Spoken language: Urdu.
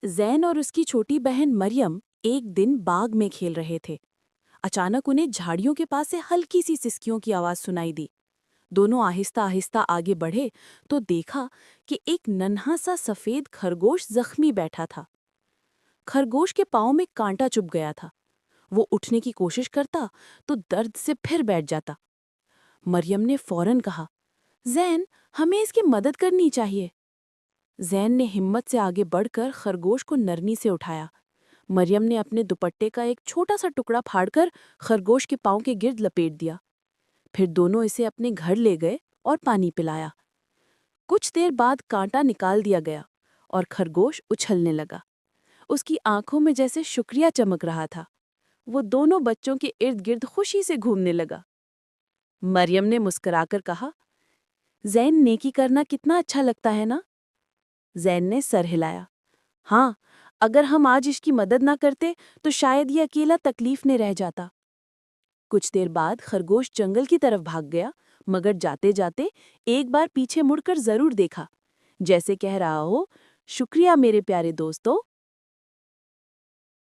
زین اور اس کی چھوٹی بہن مریم ایک دن باغ میں کھیل رہے تھے۔ اچانک انہیں جھاڑیوں کے پاس سے ہلکی سی سسکیوں کی آواز سنائی دی۔ دونوں آہستہ آہستہ آگے بڑھے تو دیکھا کہ ایک ننھا سا سفید خرگوش زخمی بیٹھا تھا۔ خرگوش کے پاؤں میں کانٹا چبھ گیا تھا۔ وہ اٹھنے کی کوشش کرتا تو درد سے پھر بیٹھ جاتا۔ مریم نے فوراً کہا، زین، ہمیں اس کی مدد کرنی چاہیے۔ زین نے ہمت سے آگے بڑھ کر خرگوش کو نرمی سے اٹھایا۔ مریم نے اپنے دوپٹے کا ایک چھوٹا سا ٹکڑا پھاڑ کر خرگوش کے پاؤں کے گرد لپیٹ دیا۔ پھر دونوں اسے اپنے گھر لے گئے اور پانی پلایا۔ کچھ دیر بعد کانٹا نکال دیا گیا اور خرگوش اچھلنے لگا۔ اس کی آنکھوں میں جیسے شکریہ چمک رہا تھا۔ وہ دونوں بچوں کے ارد گرد خوشی سے گھومنے لگا۔ مریم نے مسکرا کر کہا، زین، نیکی کرنا کتنا اچھا لگتا ہے نا؟ زین نے سر ہلایا۔ ہاں، اگر ہم آج اس کی مدد نہ کرتے تو شاید یہ اکیلا تکلیف میں رہ جاتا۔ کچھ دیر بعد خرگوش جنگل کی طرف بھاگ گیا، مگر جاتے جاتے ایک بار پیچھے مڑ کر ضرور دیکھا، جیسے کہہ رہا ہو، شکریہ میرے پیارے دوستو۔